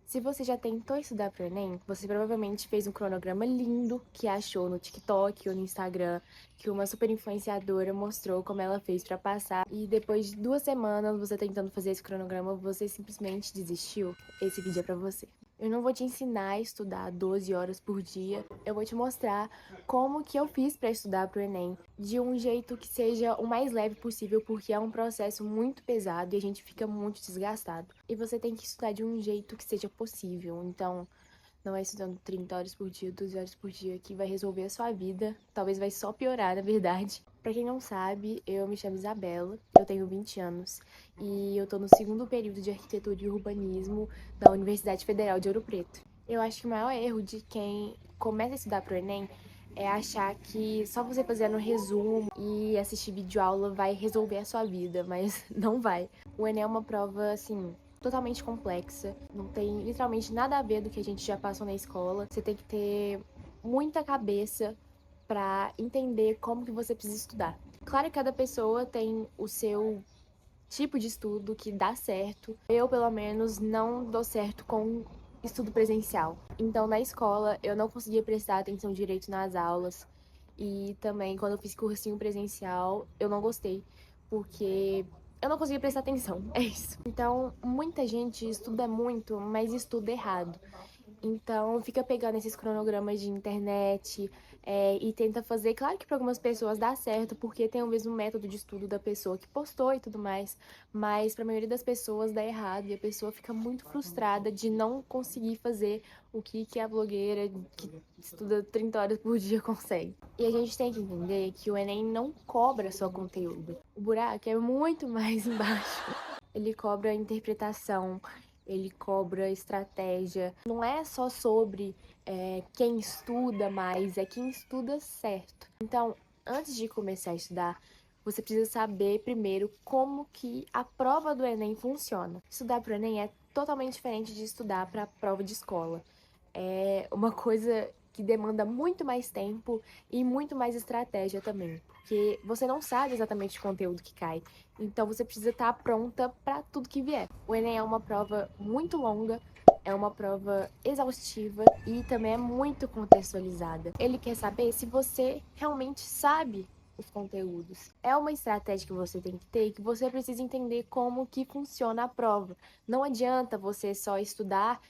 Se você já tentou estudar para o Enem, você provavelmente fez um cronograma lindo que achou no TikTok ou no Instagram, que uma super influenciadora mostrou como ela fez para passar. E depois de 2 semanas você tentando fazer esse cronograma, você simplesmente desistiu. Esse vídeo é para você. Eu não vou te ensinar a estudar 12 horas por dia. Eu vou te mostrar como que eu fiz para estudar para o Enem de um jeito que seja o mais leve possível, porque é um processo muito pesado e a gente fica muito desgastado. E você tem que estudar de um jeito que seja possível. Então, não é estudando 30 horas por dia, 12 horas por dia que vai resolver a sua vida. Talvez vai só piorar, na verdade. Pra quem não sabe, eu me chamo Isabela, eu tenho 20 anos e eu tô no segundo período de Arquitetura e Urbanismo da Universidade Federal de Ouro Preto. Eu acho que o maior erro de quem começa a estudar pro Enem é achar que só você fazendo resumo e assistir videoaula vai resolver a sua vida, mas não vai. O Enem é uma prova, assim, totalmente complexa, não tem literalmente nada a ver do que a gente já passou na escola. Você tem que ter muita cabeça para entender como que você precisa estudar. Claro que cada pessoa tem o seu tipo de estudo que dá certo. Eu, pelo menos, não dou certo com estudo presencial. Então, na escola, eu não conseguia prestar atenção direito nas aulas. E também, quando eu fiz cursinho presencial, eu não gostei, porque eu não conseguia prestar atenção. É isso. Então, muita gente estuda muito, mas estuda errado. Então, fica pegando esses cronogramas de internet e tenta fazer. Claro que para algumas pessoas dá certo, porque tem o mesmo método de estudo da pessoa que postou e tudo mais, mas para a maioria das pessoas dá errado e a pessoa fica muito frustrada de não conseguir fazer o que a blogueira que estuda 30 horas por dia consegue. E a gente tem que entender que o Enem não cobra só conteúdo. O buraco é muito mais embaixo. Ele cobra interpretação, ele cobra estratégia. Não é só sobre quem estuda mais, é quem estuda certo. Então, antes de começar a estudar, você precisa saber primeiro como que a prova do Enem funciona. Estudar para o Enem é totalmente diferente de estudar para a prova de escola. É uma coisa que demanda muito mais tempo e muito mais estratégia também, porque você não sabe exatamente o conteúdo que cai, então você precisa estar pronta para tudo que vier. O Enem é uma prova muito longa, é uma prova exaustiva e também é muito contextualizada. Ele quer saber se você realmente sabe os conteúdos. É uma estratégia que você tem que ter e que você precisa entender como que funciona a prova. Não adianta você só estudar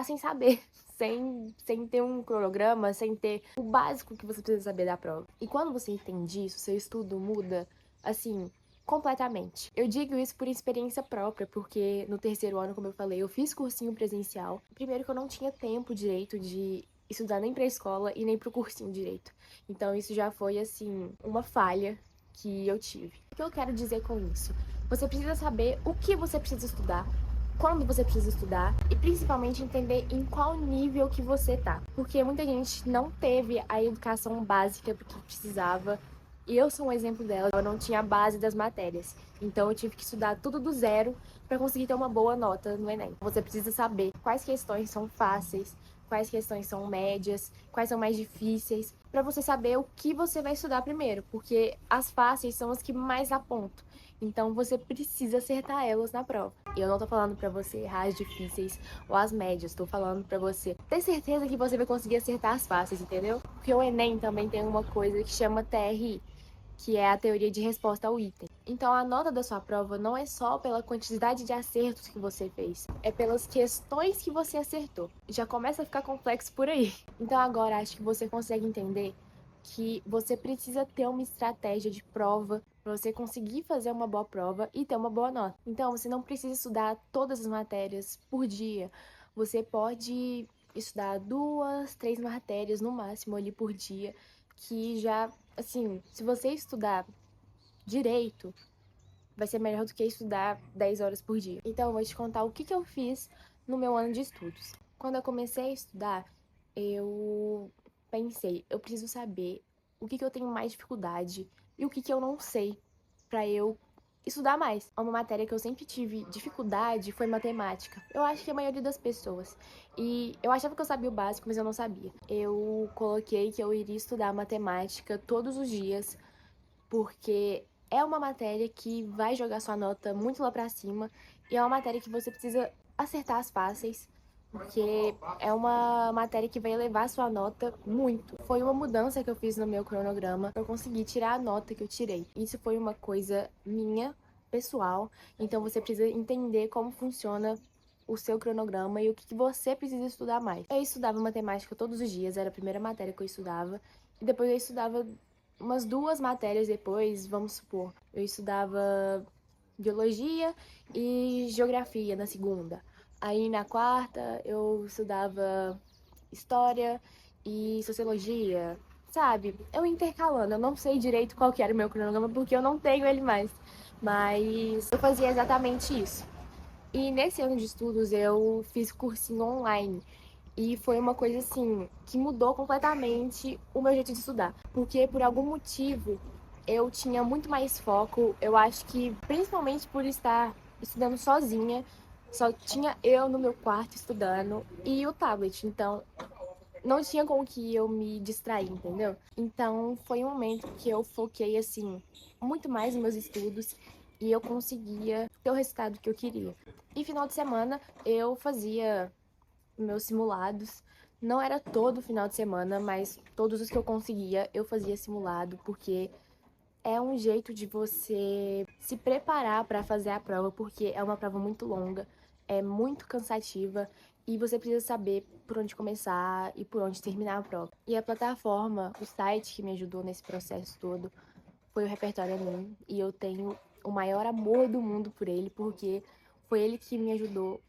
sem saber, sem ter um cronograma, sem ter o básico que você precisa saber da prova. E quando você entende isso, seu estudo muda, assim, completamente. Eu digo isso por experiência própria, porque no terceiro ano, como eu falei, eu fiz cursinho presencial. Primeiro que eu não tinha tempo direito de estudar nem pra escola e nem pro cursinho direito. Então isso já foi, assim, uma falha que eu tive. O que eu quero dizer com isso? Você precisa saber o que você precisa estudar, quando você precisa estudar e principalmente entender em qual nível que você tá. Porque muita gente não teve a educação básica que precisava. E eu sou um exemplo dela, eu não tinha a base das matérias. Então eu tive que estudar tudo do zero para conseguir ter uma boa nota no Enem. Você precisa saber quais questões são fáceis, quais questões são médias, quais são mais difíceis, para você saber o que você vai estudar primeiro, porque as fáceis são as que mais apontam. Então você precisa acertar elas na prova. E eu não tô falando pra você errar as difíceis ou as médias, tô falando pra você ter certeza que você vai conseguir acertar as fáceis, entendeu? Porque o Enem também tem uma coisa que chama TRI, que é a teoria de resposta ao item. Então a nota da sua prova não é só pela quantidade de acertos que você fez, é pelas questões que você acertou. Já começa a ficar complexo por aí. Então agora acho que você consegue entender que você precisa ter uma estratégia de prova para você conseguir fazer uma boa prova e ter uma boa nota. Então, você não precisa estudar todas as matérias por dia. Você pode estudar 2, 3 matérias no máximo ali por dia, que já, assim, se você estudar direito, vai ser melhor do que estudar 10 horas por dia. Então, eu vou te contar o que eu fiz no meu ano de estudos. Quando eu comecei a estudar, eu pensei, eu preciso saber o que eu tenho mais dificuldade e o que eu não sei para eu estudar mais. Uma matéria que eu sempre tive dificuldade foi matemática. Eu acho que a maioria das pessoas. E eu achava que eu sabia o básico, mas eu não sabia. Eu coloquei que eu iria estudar matemática todos os dias, porque é uma matéria que vai jogar sua nota muito lá pra cima e é uma matéria que você precisa acertar as fáceis, porque é uma matéria que vai elevar a sua nota muito. Foi uma mudança que eu fiz no meu cronograma, eu consegui tirar a nota que eu tirei. Isso foi uma coisa minha, pessoal, então você precisa entender como funciona o seu cronograma e o que você precisa estudar mais. Eu estudava matemática todos os dias, era a primeira matéria que eu estudava, e depois eu estudava umas 2 matérias depois, vamos supor. Eu estudava biologia e geografia na segunda. Aí na quarta eu estudava história e sociologia, sabe? Eu intercalando, eu não sei direito qual que era o meu cronograma porque eu não tenho ele mais. Mas eu fazia exatamente isso. E nesse ano de estudos eu fiz cursinho online. E foi uma coisa assim que mudou completamente o meu jeito de estudar. Porque por algum motivo eu tinha muito mais foco. Eu acho que principalmente por estar estudando sozinha, só tinha eu no meu quarto estudando e o tablet. Então não tinha com que eu me distrair, entendeu? Então foi um momento que eu foquei assim muito mais nos meus estudos e eu conseguia ter o resultado que eu queria. E final de semana eu fazia meus simulados. Não era todo final de semana, mas todos os que eu conseguia eu fazia simulado, porque é um jeito de você se preparar para fazer a prova, porque é uma prova muito longa, é muito cansativa e você precisa saber por onde começar e por onde terminar a prova. E a plataforma, o site que me ajudou nesse processo todo foi o Repertório Enem, e eu tenho o maior amor do mundo por ele, porque foi ele que me ajudou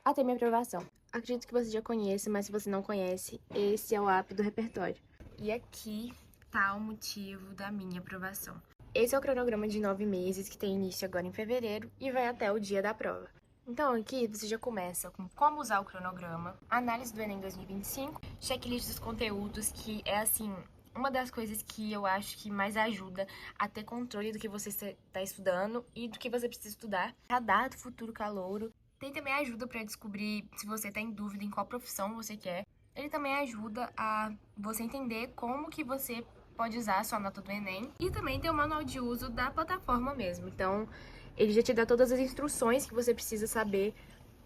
a ter minha aprovação. Acredito que você já conheça, mas se você não conhece, esse é o app do repertório. E aqui tá o motivo da minha aprovação. Esse é o cronograma de 9 meses, que tem início agora em fevereiro e vai até o dia da prova. Então aqui você já começa com como usar o cronograma, análise do Enem 2025, checklist dos conteúdos, que é assim, uma das coisas que eu acho que mais ajuda a ter controle do que você está estudando e do que você precisa estudar. Radar do futuro calouro. Tem também ajuda para descobrir se você está em dúvida em qual profissão você quer. Ele também ajuda a você entender como que você pode usar a sua nota do Enem. E também tem o manual de uso da plataforma mesmo. Então, ele já te dá todas as instruções que você precisa saber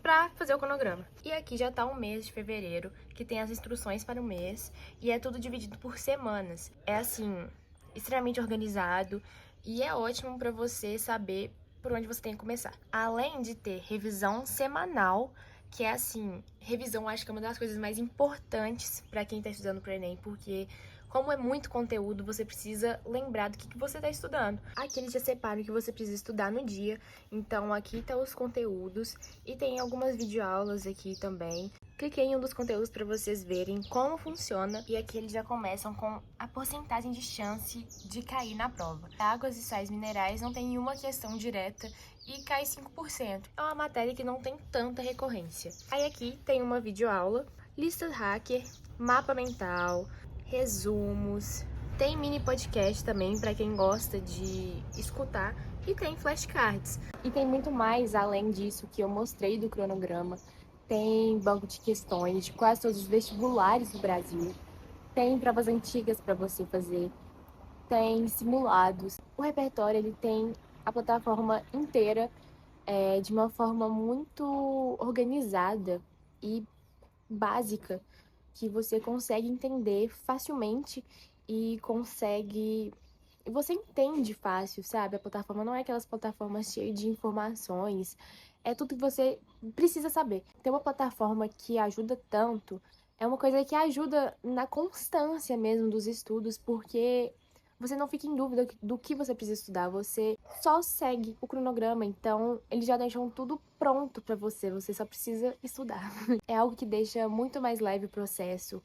para fazer o cronograma. E aqui já tá o mês de fevereiro, que tem as instruções para o mês, e é tudo dividido por semanas. É assim, extremamente organizado e é ótimo para você saber por onde você tem que começar. Além de ter revisão semanal, que é assim, revisão acho que é uma das coisas mais importantes para quem tá estudando pro Enem, porque como é muito conteúdo, você precisa lembrar do que você está estudando. Aqui eles já separam o que você precisa estudar no dia. Então aqui tá os conteúdos e tem algumas videoaulas aqui também. Cliquei em um dos conteúdos para vocês verem como funciona. E aqui eles já começam com a porcentagem de chance de cair na prova. Águas e sais minerais não tem nenhuma questão direta e cai 5%. É uma matéria que não tem tanta recorrência. Aí aqui tem uma videoaula, lista hacker, mapa mental, resumos, tem mini podcast também para quem gosta de escutar e tem flashcards. E tem muito mais além disso que eu mostrei do cronograma. Tem banco de questões de quase todos os vestibulares do Brasil. Tem provas antigas para você fazer. Tem simulados. O repertório ele tem a plataforma inteira de uma forma muito organizada e básica, que você consegue entender facilmente e consegue. Você entende fácil, sabe? A plataforma não é aquelas plataformas cheias de informações, é tudo que você precisa saber. Ter uma plataforma que ajuda tanto é uma coisa que ajuda na constância mesmo dos estudos, porque você não fica em dúvida do que você precisa estudar, você só segue o cronograma, então eles já deixam tudo pronto pra você, você só precisa estudar. É algo que deixa muito mais leve o processo,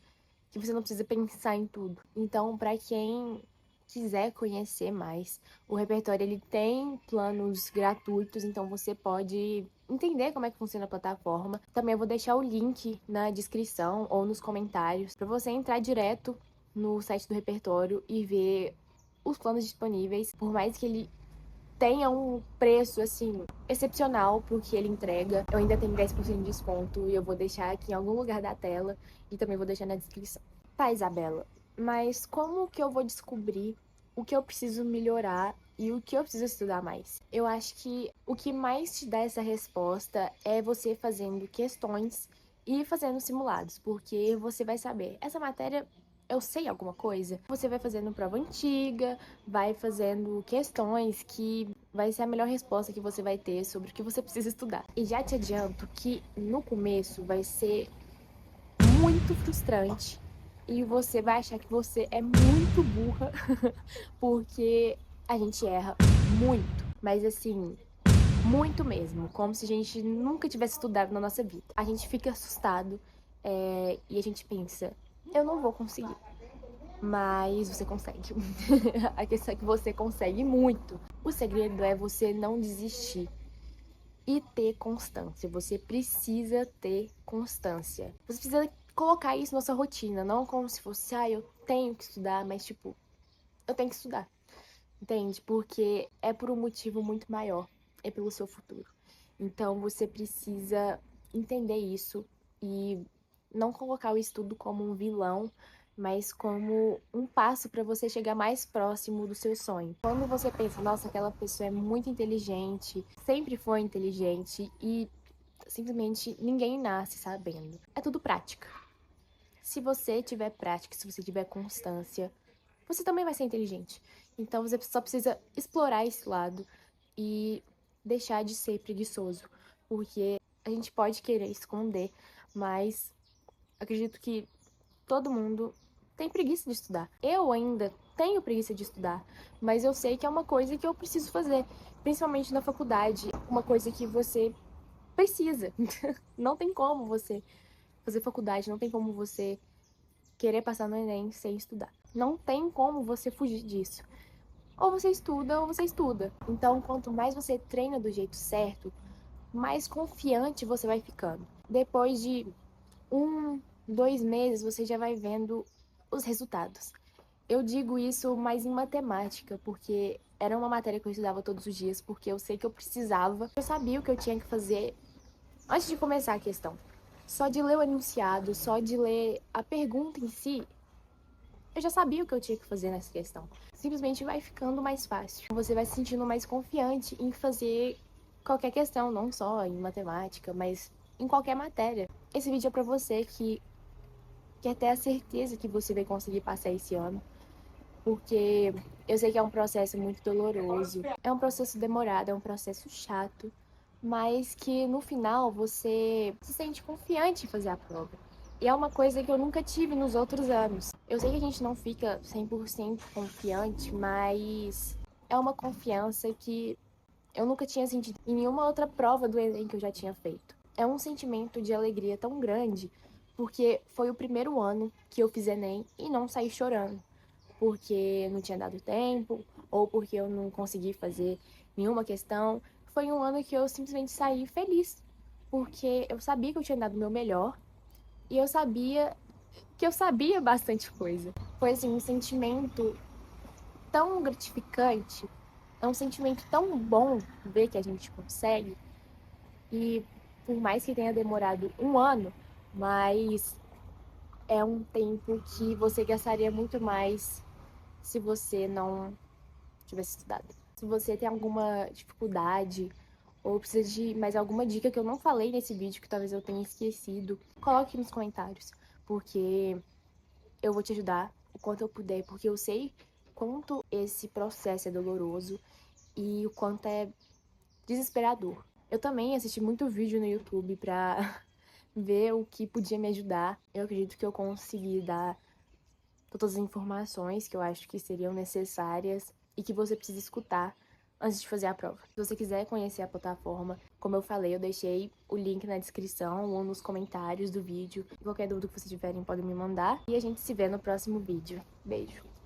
que você não precisa pensar em tudo. Então, pra quem quiser conhecer mais, o repertório ele tem planos gratuitos, então você pode entender como é que funciona a plataforma. Também eu vou deixar o link na descrição ou nos comentários para você entrar direto no site do repertório e ver os planos disponíveis, por mais que ele tenha um preço, assim, excepcional pro que ele entrega. Eu ainda tenho 10% de desconto e eu vou deixar aqui em algum lugar da tela e também vou deixar na descrição. Tá, Isabela, mas como que eu vou descobrir o que eu preciso melhorar e o que eu preciso estudar mais? Eu acho que o que mais te dá essa resposta é você fazendo questões e fazendo simulados, porque você vai saber, essa matéria eu sei alguma coisa. Você vai fazendo prova antiga, vai fazendo questões que vai ser a melhor resposta que você vai ter sobre o que você precisa estudar. E já te adianto que no começo vai ser muito frustrante e você vai achar que você é muito burra, porque a gente erra muito, mas assim, muito mesmo, como se a gente nunca tivesse estudado na nossa vida. A gente fica assustado e a gente pensa, eu não vou conseguir. Mas você consegue. A questão é que você consegue muito. O segredo é você não desistir e ter constância. Você precisa ter constância. Você precisa colocar isso na sua rotina, não como se fosse, eu tenho que estudar, mas tipo, eu tenho que estudar. Entende? Porque é por um motivo muito maior, é pelo seu futuro. Então você precisa entender isso e não colocar o estudo como um vilão, mas como um passo para você chegar mais próximo do seu sonho. Quando você pensa, nossa, aquela pessoa é muito inteligente, sempre foi inteligente e simplesmente ninguém nasce sabendo. É tudo prática. Se você tiver prática, se você tiver constância, você também vai ser inteligente. Então você só precisa explorar esse lado e deixar de ser preguiçoso, porque a gente pode querer esconder, mas acredito que todo mundo tem preguiça de estudar. Eu ainda tenho preguiça de estudar, mas eu sei que é uma coisa que eu preciso fazer, principalmente na faculdade, uma coisa que você precisa. Não tem como você fazer faculdade, não tem como você querer passar no Enem sem estudar. Não tem como você fugir disso. Ou você estuda ou você estuda. Então, quanto mais você treina do jeito certo, mais confiante você vai ficando. Depois de 2 meses, você já vai vendo os resultados. Eu digo isso mais em matemática, porque era uma matéria que eu estudava todos os dias, porque eu sei que eu precisava. Eu sabia o que eu tinha que fazer antes de começar a questão. Só de ler o enunciado, só de ler a pergunta em si, eu já sabia o que eu tinha que fazer nessa questão. Simplesmente vai ficando mais fácil. Você vai se sentindo mais confiante em fazer qualquer questão, não só em matemática, mas em qualquer matéria. Esse vídeo é pra você que quer ter a certeza que você vai conseguir passar esse ano, porque eu sei que é um processo muito doloroso, é um processo demorado, é um processo chato, mas que no final você se sente confiante em fazer a prova. E é uma coisa que eu nunca tive nos outros anos. Eu sei que a gente não fica 100% confiante, mas é uma confiança que eu nunca tinha sentido em nenhuma outra prova do Enem que eu já tinha feito. É um sentimento de alegria tão grande, porque foi o primeiro ano que eu fiz Enem e não saí chorando, porque não tinha dado tempo, ou porque eu não consegui fazer nenhuma questão. Foi um ano que eu simplesmente saí feliz, porque eu sabia que eu tinha dado o meu melhor, e eu sabia que eu sabia bastante coisa. Foi assim, um sentimento tão gratificante, é um sentimento tão bom ver que a gente consegue. E por mais que tenha demorado um ano, mas é um tempo que você gastaria muito mais se você não tivesse estudado. Se você tem alguma dificuldade ou precisa de mais alguma dica que eu não falei nesse vídeo, que talvez eu tenha esquecido, coloque nos comentários, porque eu vou te ajudar o quanto eu puder, porque eu sei quanto esse processo é doloroso e o quanto é desesperador. Eu também assisti muito vídeo no YouTube pra ver o que podia me ajudar. Eu acredito que eu consegui dar todas as informações que eu acho que seriam necessárias e que você precisa escutar antes de fazer a prova. Se você quiser conhecer a plataforma, como eu falei, eu deixei o link na descrição ou nos comentários do vídeo. Qualquer dúvida que vocês tiverem, podem me mandar. E a gente se vê no próximo vídeo. Beijo!